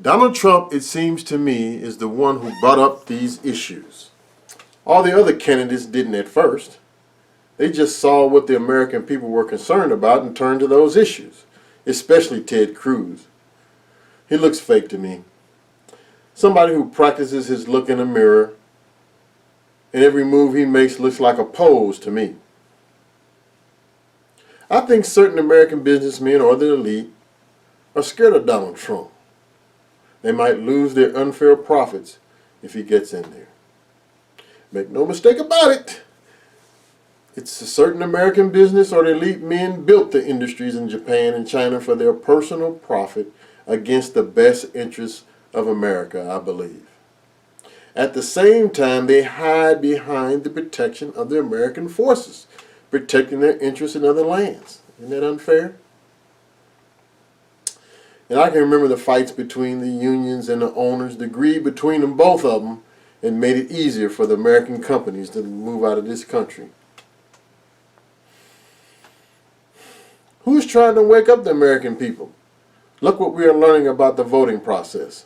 Donald Trump, it seems to me, is the one who brought up these issues. All the other candidates didn't at first. They just saw what the American people were concerned about and turned to those issues, especially Ted Cruz. He looks fake to me. Somebody who practices his look in the mirror, and every move he makes looks like a pose to me. I think certain American businessmen or the elite are scared of Donald Trump. They might lose their unfair profits if he gets in there. Make no mistake about it. It's a certain American business or the elite men built the industries in Japan and China for their personal profit against the best interests of America, I believe. At the same time, they hide behind the protection of the American forces, protecting their interests in other lands. Isn't that unfair? And I can remember the fights between the unions and the owners. The greed between them, both of them, and made it easier for the American companies to move out of this country. Who's trying to wake up the American people? Look what we are learning about the voting process.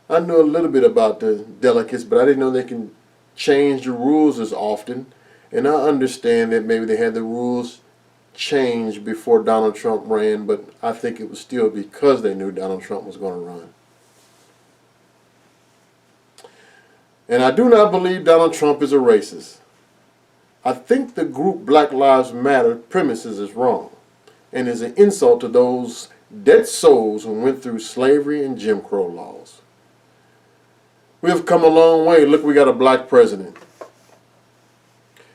I knew a little bit about the delegates, but I didn't know they can change the rules as often. And I understand that maybe they had the rules changed before Donald Trump ran, but I think it was still because they knew Donald Trump was going to run. And I do not believe Donald Trump is a racist. I think the group Black Lives Matter premises is wrong and is an insult to those dead souls who went through slavery and Jim Crow laws. We have come a long way. Look, we got a black president.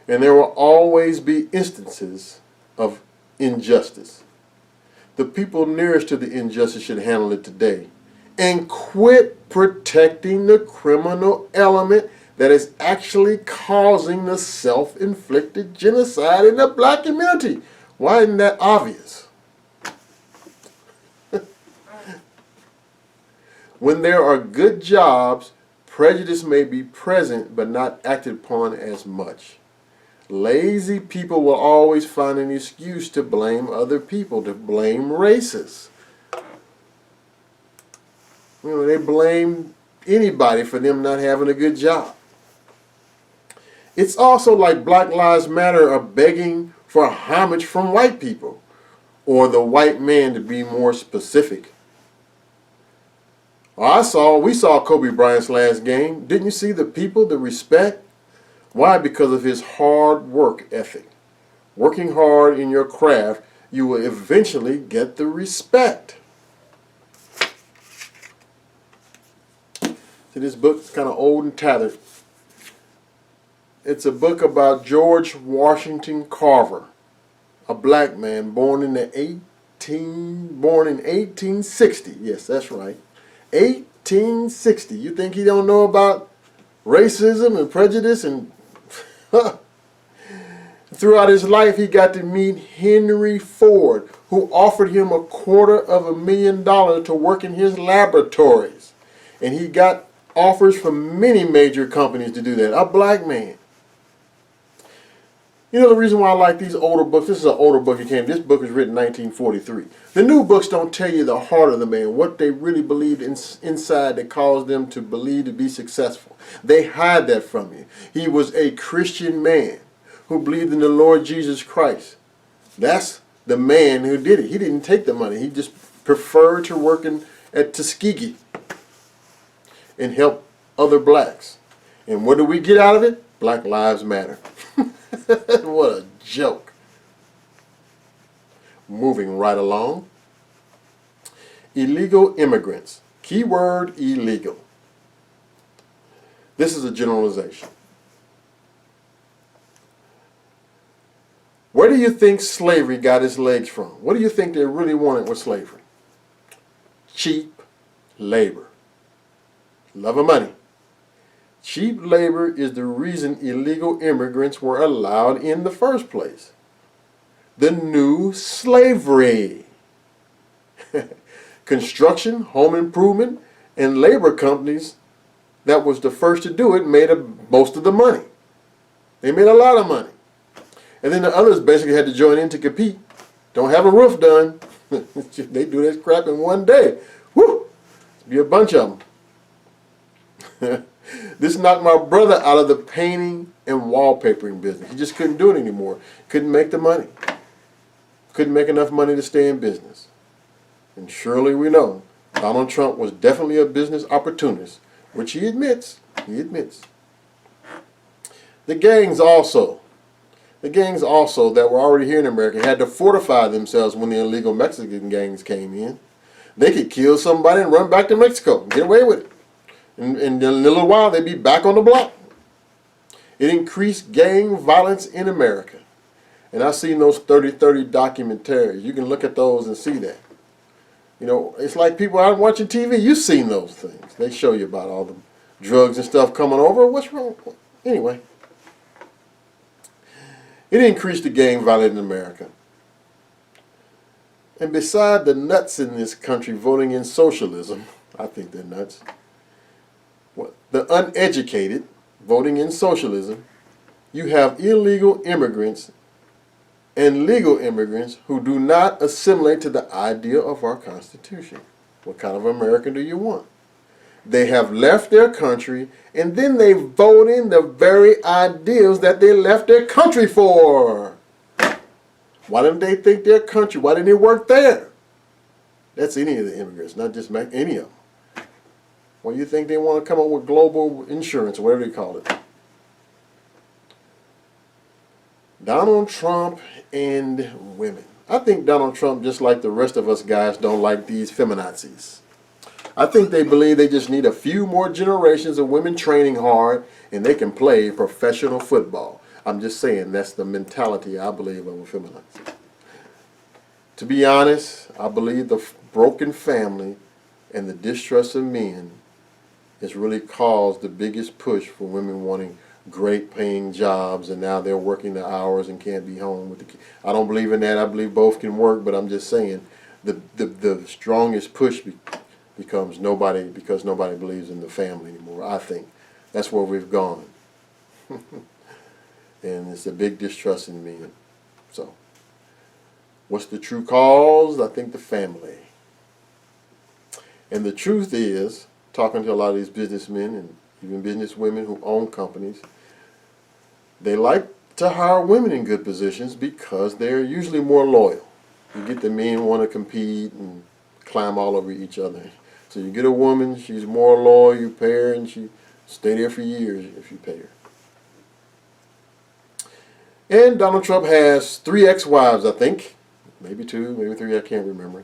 And there will always be instances of injustice. The people nearest to the injustice should handle it today. And quit protecting the criminal element that is actually causing the self-inflicted genocide in the black community. Why isn't that obvious? When there are good jobs, prejudice may be present but not acted upon as much. Lazy people will always find an excuse to blame other people, to blame races. You know, they blame anybody for them not having a good job. It's also like Black Lives Matter are begging for homage from white people, or the white man to be more specific. We saw Kobe Bryant's last game. Didn't you see the people, the respect? Why? Because of his hard work ethic. Working hard in your craft, you will eventually get the respect. See, this book is kind of old and tattered. It's a book about George Washington Carver, a black man born in 1860. Yes, that's right. 1860. You think he don't know about racism and prejudice? And throughout his life, he got to meet Henry Ford, who offered him $250,000 to work in his laboratories. And he got offers from many major companies to do that. A black man. You know the reason why I like these older books? This is an older book. This book was written in 1943. The new books don't tell you the heart of the man, what they really believed inside that caused them to believe to be successful. They hide that from you. He was a Christian man who believed in the Lord Jesus Christ. That's the man who did it. He didn't take the money. He just preferred to work at Tuskegee and help other blacks. And what do we get out of it? Black Lives Matter. What a joke. Moving right along. Illegal immigrants. Keyword illegal. This is a generalization. Where do you think slavery got its legs from? What do you think they really wanted with slavery? Cheap labor. Love of money. Cheap labor is the reason illegal immigrants were allowed in the first place. The new slavery. Construction, home improvement, and labor companies that was the first to do it made most of the money. They made a lot of money. And then the others basically had to join in to compete. Don't have a roof done. They do this crap in one day. Woo! Be a bunch of them. This knocked my brother out of the painting and wallpapering business. He just couldn't do it anymore. Couldn't make the money. Couldn't make enough money to stay in business. And surely we know Donald Trump was definitely a business opportunist, which he admits. He admits. The gangs also that were already here in America had to fortify themselves when the illegal Mexican gangs came in. They could kill somebody and run back to Mexico and get away with it. And in a little while, they'd be back on the block. It increased gang violence in America. And I've seen those 30-30 documentaries. You can look at those and see that. You know, it's like people out watching TV. You've seen those things. They show you about all the drugs and stuff coming over. What's wrong? Anyway. It increased the gang violence in America. And beside the nuts in this country voting in socialism, I think they're nuts, the uneducated voting in socialism, you have illegal immigrants and legal immigrants who do not assimilate to the idea of our Constitution. What kind of American do you want? They have left their country, and then they vote in the very ideals that they left their country for. Why didn't they think their country? Why didn't they work there? That's any of the immigrants, not just any of them. Well, you think they want to come up with global insurance, or whatever they call it. Donald Trump and women. I think Donald Trump, just like the rest of us guys, don't like these feminazis. I think they believe they just need a few more generations of women training hard and they can play professional football. I'm just saying that's the mentality I believe of a feminazi. To be honest, I believe the broken family and the distrust of men has really caused the biggest push for women wanting great paying jobs, and now they're working the hours and can't be home with the kids. I don't believe in that. I believe both can work, but I'm just saying the strongest push becomes because nobody believes in the family anymore. I think that's where we've gone. And it's a big distrust in men. So what's the true cause? I think the family. And the truth is, talking to a lot of these businessmen and even businesswomen who own companies, they like to hire women in good positions because they're usually more loyal. You get the men want to compete and climb all over each other. So you get a woman, she's more loyal, you pay her, and she stay there for years if you pay her. And Donald Trump has 3 ex-wives, I think. Maybe 2, maybe 3, I can't remember.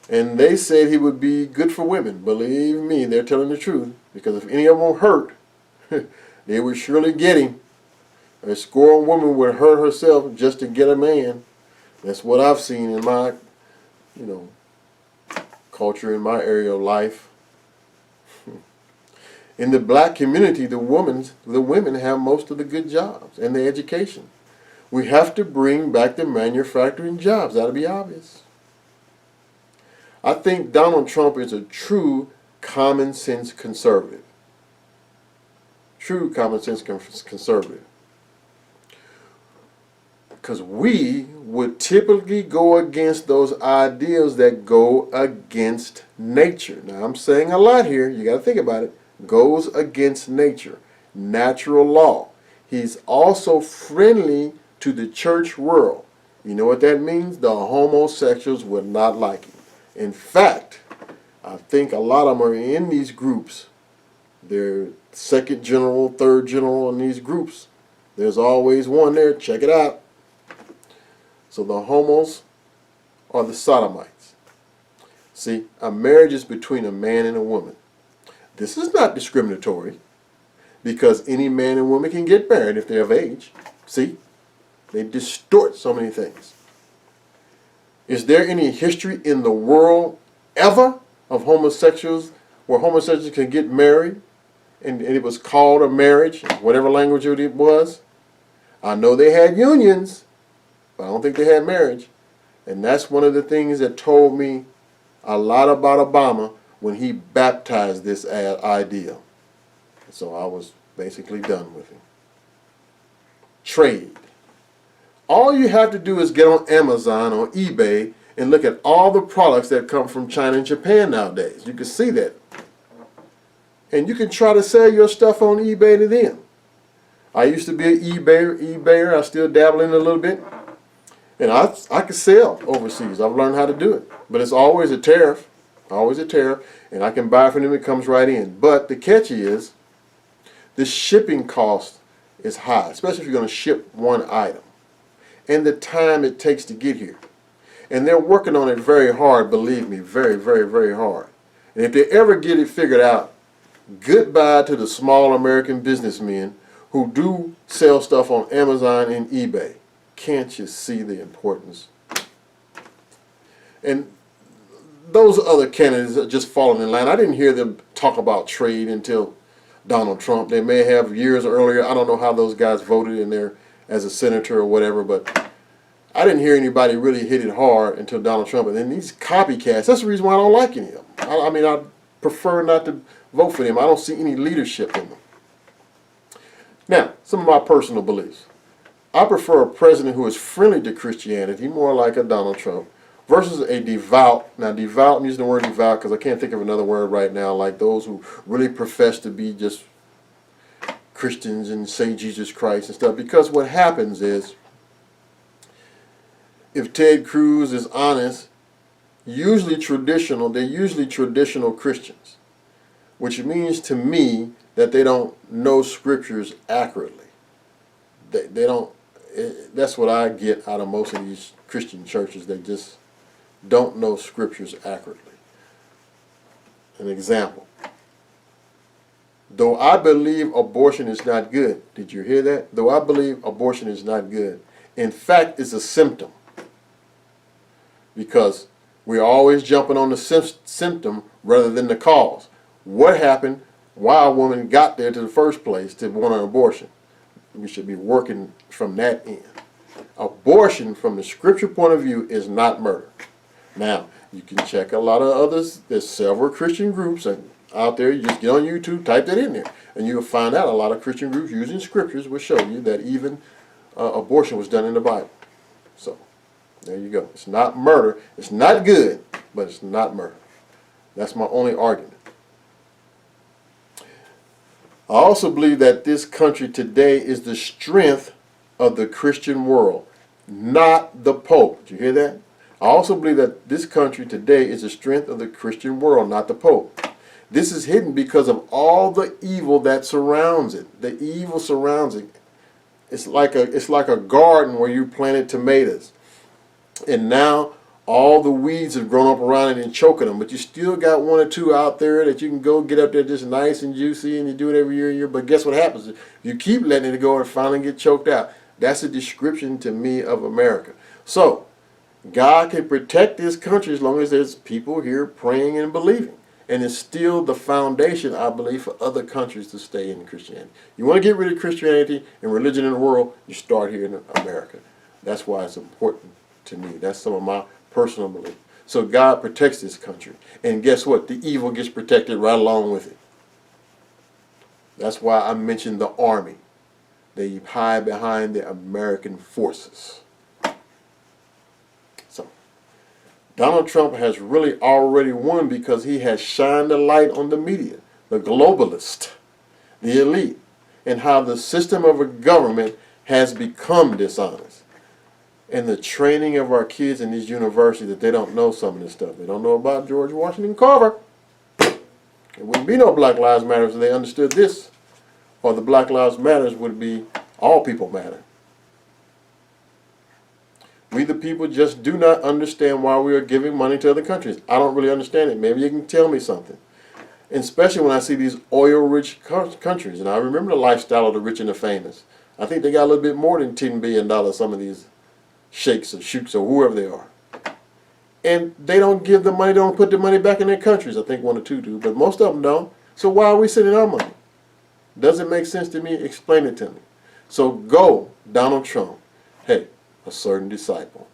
And they said he would be good for women. Believe me, they're telling the truth. Because if any of them hurt, they would surely get him. A scorned woman would hurt herself just to get a man. That's what I've seen in my, culture, in my area of life. In the black community, the women have most of the good jobs and the education. We have to bring back the manufacturing jobs. That'll be obvious. I think Donald Trump is a true common sense conservative. True common sense conservative. Because we would typically go against those ideals that go against nature. Now, I'm saying a lot here. You got to think about it. Goes against nature. Natural law. He's also friendly to the church world. You know what that means? The homosexuals would not like him. In fact, I think a lot of them are in these groups. They're second general, third general in these groups. There's always one there. Check it out. So the homos are the sodomites. See, a marriage is between a man and a woman. This is not discriminatory because any man and woman can get married if they're of age. See, they distort so many things. Is there any history in the world ever of homosexuals where homosexuals can get married and it was called a marriage, whatever language it was? I know they had unions, but I don't think they had marriage. And that's one of the things that told me a lot about Obama when he baptized this idea. So I was basically done with him. Trade. All you have to do is get on Amazon or eBay and look at all the products that come from China and Japan nowadays. You can see that. And you can try to sell your stuff on eBay to them. I used to be an eBayer. I still dabble in it a little bit. And I can sell overseas. I've learned how to do it. But it's always a tariff. Always a tariff. And I can buy from them. It comes right in. But the catch is, the shipping cost is high, especially if you're going to ship one item. And the time it takes to get here. And they're working on it very hard, believe me. Very, very, very hard. And if they ever get it figured out, goodbye to the small American businessmen who do sell stuff on Amazon and eBay. Can't you see the importance? And those other candidates are just falling in line. I didn't hear them talk about trade until Donald Trump. They may have years earlier. I don't know how those guys voted in there as a senator or whatever, but I didn't hear anybody really hit it hard until Donald Trump. And then these copycats, that's the reason why I don't like any of them. I mean, I prefer not to vote for them. I don't see any leadership in them. Now, some of my personal beliefs. I prefer a president who is friendly to Christianity, more like a Donald Trump, versus a devout. Now, devout, I'm using the word devout because I can't think of another word right now, like those who really profess to be just Christians and say Jesus Christ and stuff. Because what happens is, if Ted Cruz is honest, they're usually traditional Christians, which means to me that they don't know scriptures accurately. They don't. That's what I get out of most of these Christian churches. They just don't know scriptures accurately. An example. Though I believe abortion is not good. Did you hear that? Though I believe abortion is not good. In fact, it's a symptom. Because we're always jumping on the symptom rather than the cause. What happened? Why a woman got there to the first place to want an abortion? We should be working from that end. Abortion, from the scripture point of view, is not murder. Now, you can check a lot of others. There's several Christian groups out there. You just get on YouTube, type that in there, and you'll find out a lot of Christian groups using scriptures will show you that even abortion was done in the Bible. So, there you go. It's not murder. It's not good, but it's not murder. That's my only argument. I also believe that this country today is the strength of the Christian world, not the Pope. Did you hear that? I also believe that this country today is the strength of the Christian world, not the Pope. This is hidden because of all the evil that surrounds it. The evil surrounds it. It's like a garden where you planted tomatoes. And now all the weeds have grown up around it and choking them, but you still got one or two out there that you can go get up there just nice and juicy, and you do it every year. But guess what happens? If you keep letting it go, it finally get choked out. That's a description to me of America. So, God can protect this country as long as there's people here praying and believing. And it's still the foundation, I believe, for other countries to stay in Christianity. You want to get rid of Christianity and religion in the world, you start here in America. That's why it's important to me. That's some of my personal belief. So God protects this country. And guess what? The evil gets protected right along with it. That's why I mentioned the Army. They hide behind the American forces. So, Donald Trump has really already won because he has shined a light on the media, the globalist, the elite, and how the system of a government has become dishonest. And the training of our kids in these universities that they don't know some of this stuff. They don't know about George Washington Carver. There wouldn't be no Black Lives Matter if they understood this. Or the Black Lives Matters would be all people matter. We the people just do not understand why we are giving money to other countries. I don't really understand it. Maybe you can tell me something. And especially when I see these oil-rich countries. And I remember the lifestyle of the rich and the famous. I think they got a little bit more than $10 billion, some of these sheikhs or sheiks or whoever they are. And they don't give the money, they don't put the money back in their countries. I think one or two do, but most of them don't. So why are we sending our money? Doesn't make sense to me? Explain it to me. So go, Donald Trump. Hey, a certain disciple.